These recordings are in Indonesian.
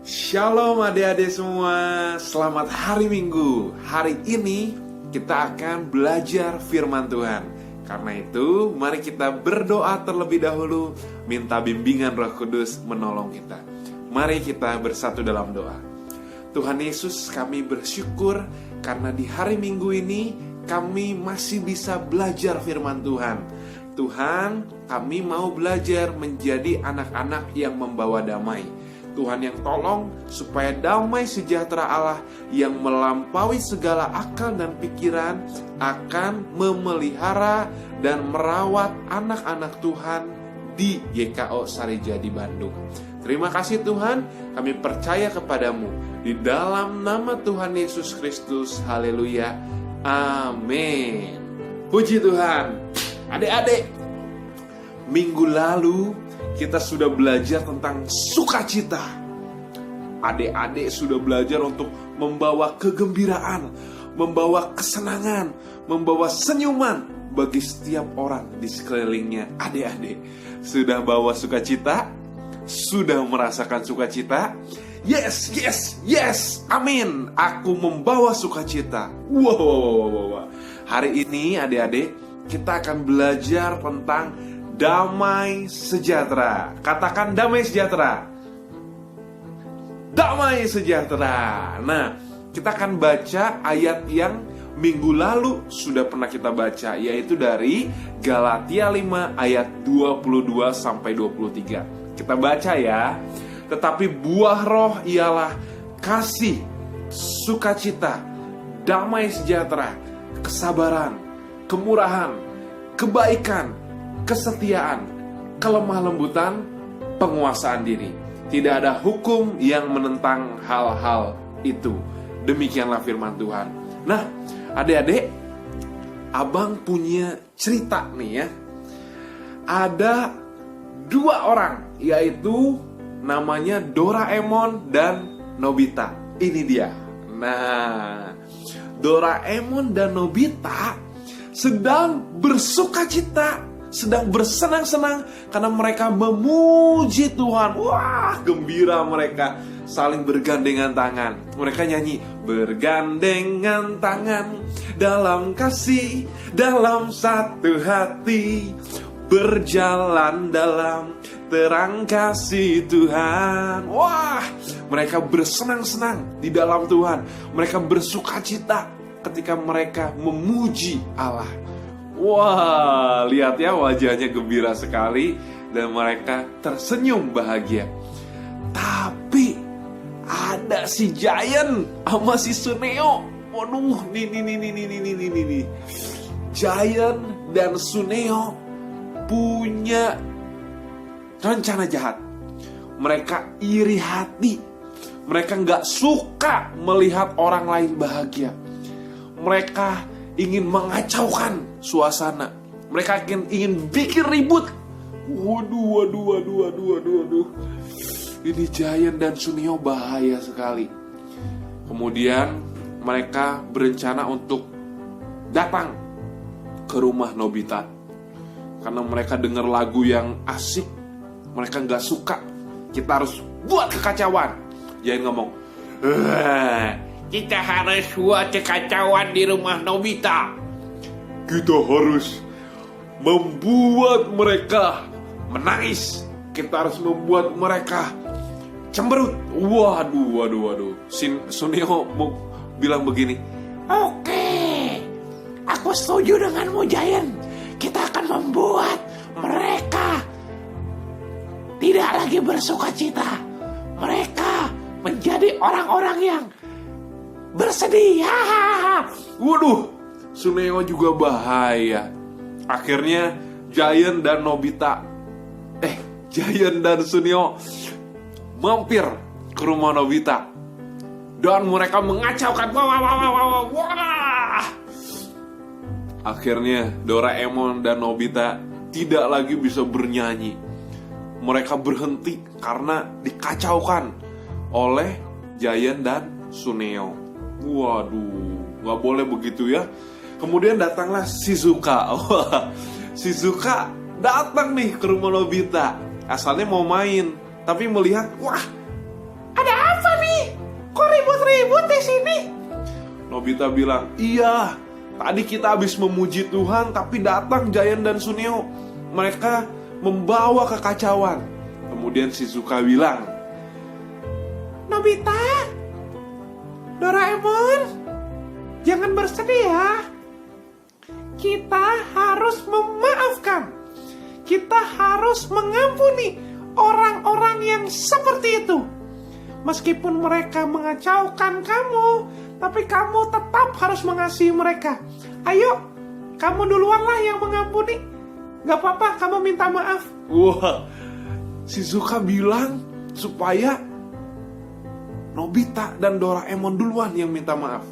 Shalom adik-adik semua, selamat hari Minggu. Hari ini kita akan belajar firman Tuhan. Karena itu, mari kita berdoa terlebih dahulu, minta bimbingan Roh Kudus menolong kita. Mari kita bersatu dalam doa. Tuhan Yesus, kami bersyukur karena di hari Minggu ini kami masih bisa belajar firman Tuhan. Tuhan, kami mau belajar menjadi anak-anak yang membawa damai. Tuhan yang tolong supaya damai sejahtera Allah yang melampaui segala akal dan pikiran akan memelihara dan merawat anak-anak Tuhan di GKO Sarijadi Bandung. Terima kasih Tuhan, kami percaya kepadamu. Di dalam nama Tuhan Yesus Kristus, haleluya, amin. Puji Tuhan. Adik-adik, minggu lalu kita sudah belajar tentang sukacita. Adik-adik sudah belajar untuk membawa kegembiraan, membawa kesenangan, membawa senyuman bagi setiap orang di sekelilingnya. Adik-adik sudah bawa sukacita? Sudah merasakan sukacita? Yes, yes, yes, amin. Aku membawa sukacita. Wow. Hari ini adik-adik kita akan belajar tentang damai sejahtera. Katakan damai sejahtera. Damai sejahtera. Nah, kita akan baca ayat yang minggu lalu sudah pernah kita baca, yaitu dari Galatia 5 ayat 22 sampai 23. Kita baca ya. Tetapi buah roh ialah kasih, sukacita, damai sejahtera, kesabaran, kemurahan, kebaikan, kesetiaan, kelemah lembutan, penguasaan diri. Tidak ada hukum yang menentang hal-hal itu. Demikianlah firman Tuhan. Nah, adik-adik, abang punya cerita nih ya. Ada dua orang, yaitu namanya Doraemon dan Nobita. Ini dia. Nah, Doraemon dan Nobita sedang bersukacita, sedang bersenang-senang karena mereka memuji Tuhan. Wah, gembira mereka, saling bergandengan tangan. Mereka nyanyi, bergandengan tangan dalam kasih, dalam satu hati, berjalan dalam terang kasih Tuhan. Wah, mereka bersenang-senang di dalam Tuhan. Mereka bersukacita ketika mereka memuji Allah. Wah, lihat ya, wajahnya gembira sekali dan mereka tersenyum bahagia. Tapi ada si Giant sama si Suneo. Waduh, nih. Giant dan Suneo punya rencana jahat. Mereka iri hati. Mereka gak suka melihat orang lain bahagia. Mereka ingin mengacaukan suasana. Mereka ingin bikin ribut. Waduh. Ini Giant dan Suneo bahaya sekali. Kemudian mereka berencana untuk datang ke rumah Nobita. Karena mereka dengar lagu yang asik, mereka gak suka. Kita harus buat kekacauan. Giant ngomong, kita harus buat kekacauan di rumah Nobita. Kita harus membuat mereka menangis. Kita harus membuat mereka cemberut. Waduh. Suneo mau bilang begini, oke, aku setuju denganmu Giant. Kita akan membuat mereka tidak lagi bersukacita. Mereka menjadi orang-orang yang bersedih. Waduh, Suneo juga bahaya. Akhirnya Giant dan Suneo mampir ke rumah Nobita dan mereka mengacaukan. Wah. Akhirnya Doraemon dan Nobita tidak lagi bisa bernyanyi. Mereka berhenti karena dikacaukan oleh Giant dan Suneo. Waduh, gak boleh begitu ya. Kemudian datanglah Shizuka. Shizuka datang nih ke rumah Nobita. Asalnya mau main, tapi melihat, wah, ada apa ribut di sini? Nobita bilang, iya, tadi kita habis memuji Tuhan, tapi datang Giant dan Suneo. Mereka membawa kekacauan. Kemudian Shizuka bilang, Nobita, Doraemon, jangan bersedih ya. Kita harus memaafkan. Kita harus mengampuni orang-orang yang seperti itu. Meskipun mereka mengacaukan kamu, tapi kamu tetap harus mengasihi mereka. Ayo, kamu duluanlah yang mengampuni. Gak apa-apa, kamu minta maaf. wah, Shizuka bilang supaya Nobita dan Doraemon duluan yang minta maaf.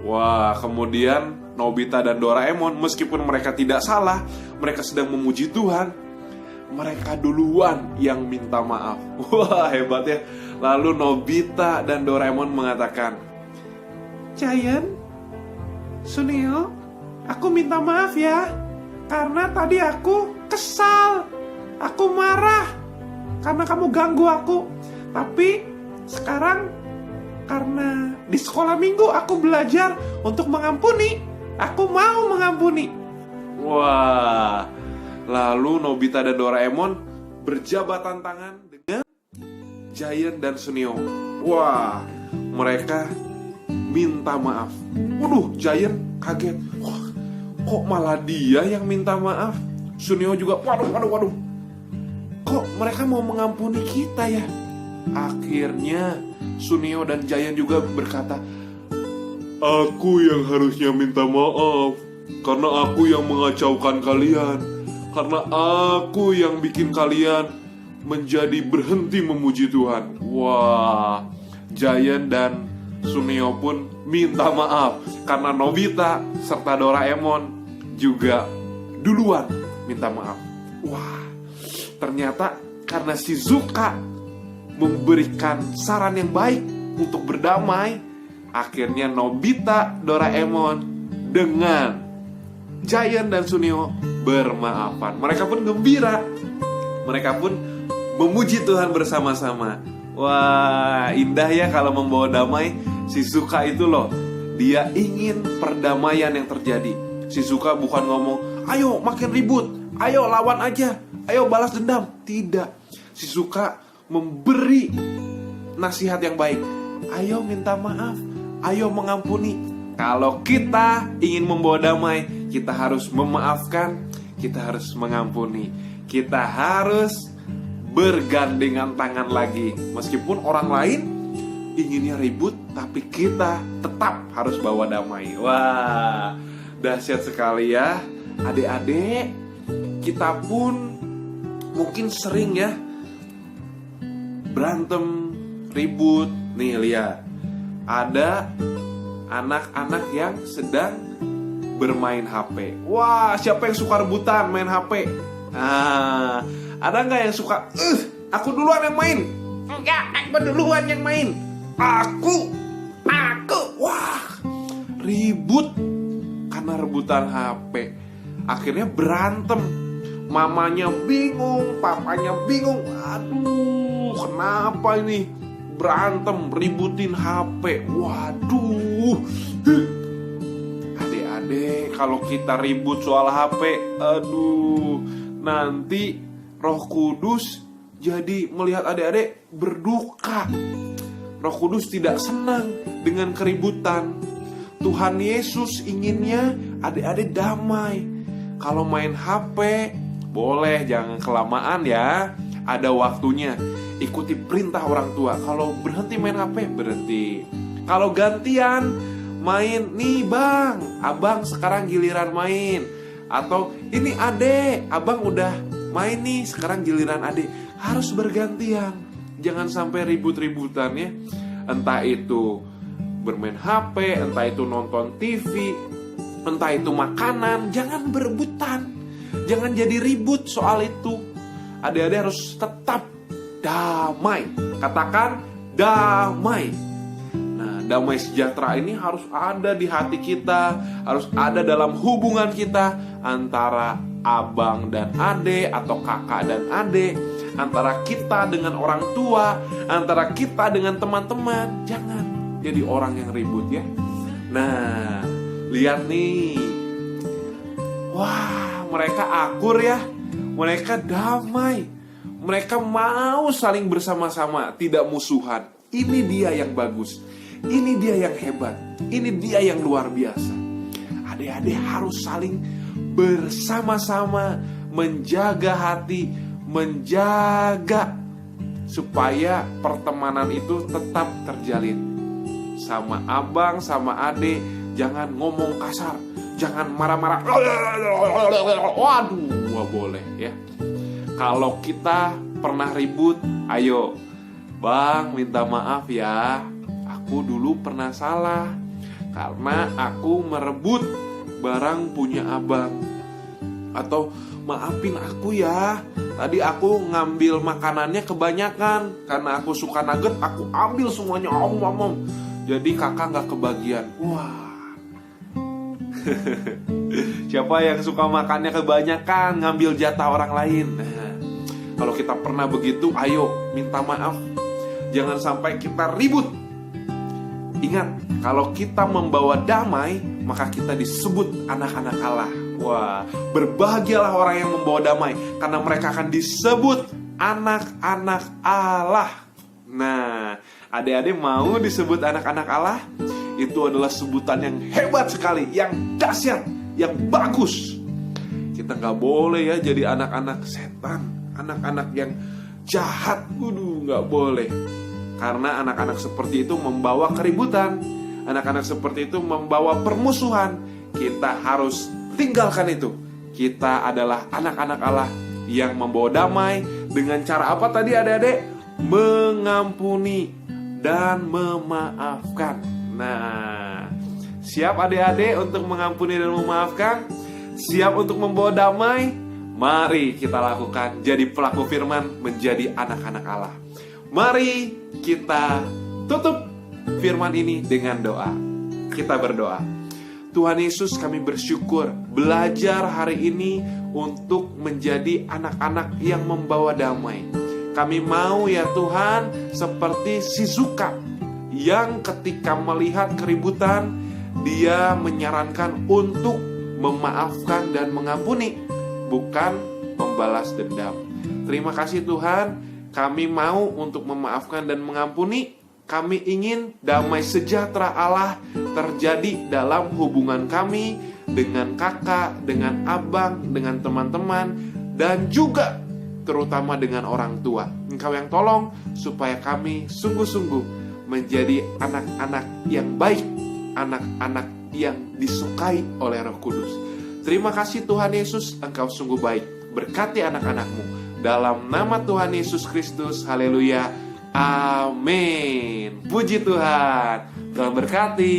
Wah, kemudian Nobita dan Doraemon, meskipun mereka tidak salah, mereka sedang memuji Tuhan, mereka duluan yang minta maaf. Wah, hebat ya. Lalu Nobita dan Doraemon mengatakan, Giant, Suneo, aku minta maaf ya. Karena tadi aku kesal, aku marah karena kamu ganggu aku. Tapi sekarang karena di sekolah minggu aku belajar untuk mengampuni. Aku mau mengampuni. wah. Lalu Nobita dan Doraemon berjabatan tangan dengan Giant dan Suneo. Wah, mereka minta maaf. Waduh, Giant kaget. Wah, kok malah dia yang minta maaf? Suneo juga, waduh. Kok mereka mau mengampuni kita ya? Akhirnya Suneo dan Giant juga berkata, aku yang harusnya minta maaf, karena aku yang mengacaukan kalian, karena aku yang bikin kalian menjadi berhenti memuji Tuhan. Wah, Giant dan Suneo pun minta maaf karena Nobita serta Doraemon juga duluan minta maaf. Wah, ternyata karena Shizuka memberikan saran yang baik untuk berdamai, akhirnya Nobita, Doraemon dengan Giant dan Suneo bermaafan. Mereka pun gembira. Mereka pun memuji Tuhan bersama-sama. Wah, indah ya kalau membawa damai. Shizuka itu loh, dia ingin perdamaian yang terjadi. Shizuka bukan ngomong, ayo makin ribut, ayo lawan aja, ayo balas dendam. Tidak, Shizuka memberi nasihat yang baik. Ayo minta maaf, ayo mengampuni. Kalau kita ingin membawa damai, kita harus memaafkan, kita harus mengampuni, kita harus bergandengan tangan lagi. Meskipun orang lain inginnya ribut, tapi kita tetap harus bawa damai. Wah, dahsyat sekali ya adik-adik. Kita pun mungkin sering ya berantem, ribut. Nih lihat, ada anak-anak yang sedang bermain HP. Wah, siapa yang suka rebutan main HP? Nah, ada nggak yang suka? Aku duluan yang main. Enggak, aku duluan yang main. Aku. Wah, ribut karena rebutan HP. Akhirnya berantem. Mamanya bingung, papanya bingung. Aduh, kenapa ini? Berantem, ributin HP. Waduh. Adik-adik, kalau kita ribut soal HP, aduh, nanti Roh Kudus jadi melihat adik-adik berduka. Roh Kudus tidak senang dengan keributan. Tuhan Yesus inginnya adik-adik damai. Kalau main HP, boleh, jangan kelamaan ya. Ada waktunya. Ikuti perintah orang tua. Kalau berhenti main HP, berhenti. Kalau gantian main, nih bang, abang sekarang giliran main. Atau ini adek, abang udah main nih, sekarang giliran adek. Harus bergantian. Jangan sampai ribut-ributan ya. Entah itu bermain HP, entah itu nonton TV, entah itu makanan. Jangan berebutan. Jangan jadi ribut soal itu. Adik-adik harus tetap damai. Katakan damai. Nah, damai sejahtera ini harus ada di hati kita, harus ada dalam hubungan kita antara abang dan adik atau kakak dan adik, antara kita dengan orang tua, antara kita dengan teman-teman. jadi orang yang ribut ya. Nah, lihat nih. Wah, mereka akur ya. Mereka damai. Mereka mau saling bersama-sama, tidak musuhan. Ini dia yang bagus. Ini dia yang hebat. Ini dia yang luar biasa. Adik-adik harus saling bersama-sama menjaga hati, menjaga supaya pertemanan itu tetap terjalin. Sama abang, sama adik, jangan ngomong kasar, jangan marah-marah. Waduh, nggak boleh ya. Kalau kita pernah ribut, ayo, bang, minta maaf ya. Aku dulu pernah salah karena aku merebut barang punya abang. Atau maafin aku ya, tadi aku ngambil makanannya kebanyakan. Karena aku suka nugget, aku ambil semuanya. Jadi kakak gak kebagian. Wah. Siapa yang suka makannya kebanyakan, ngambil jatah orang lain. Nah, kalau kita pernah begitu, ayo minta maaf. Jangan sampai kita ribut. Ingat, kalau kita membawa damai, maka kita disebut anak-anak Allah. Wah, berbahagialah orang yang membawa damai, karena mereka akan disebut anak-anak Allah. Nah, adik-adik mau disebut anak-anak Allah? Itu adalah sebutan yang hebat sekali, yang dahsyat, yang bagus. Kita gak boleh ya jadi anak-anak setan, anak-anak yang jahat. Gak boleh. Karena anak-anak seperti itu membawa keributan, anak-anak seperti itu membawa permusuhan. Kita harus tinggalkan itu. Kita adalah anak-anak Allah yang membawa damai. Dengan cara apa tadi adik-adik? Mengampuni dan memaafkan. Nah, siap adik-adik untuk mengampuni dan memaafkan? Siap untuk membawa damai? Mari kita lakukan. Jadi pelaku firman, menjadi anak-anak Allah. Mari kita tutup firman ini dengan doa. Kita berdoa. Tuhan Yesus, kami bersyukur belajar hari ini untuk menjadi anak-anak yang membawa damai. Kami mau ya Tuhan seperti si Zuka yang ketika melihat keributan, dia menyarankan untuk memaafkan dan mengampuni, bukan membalas dendam. Terima kasih Tuhan, kami mau untuk memaafkan dan mengampuni. Kami ingin damai sejahtera Allah terjadi dalam hubungan kami dengan kakak, dengan abang, dengan teman-teman, dan juga terutama dengan orang tua. Engkau yang tolong supaya kami sungguh-sungguh menjadi anak-anak yang baik, anak-anak yang disukai oleh Roh Kudus. Terima kasih Tuhan Yesus, Engkau sungguh baik. Berkati anak-anak-Mu dalam nama Tuhan Yesus Kristus. Haleluya. Amin. Puji Tuhan. Tuhan berkati.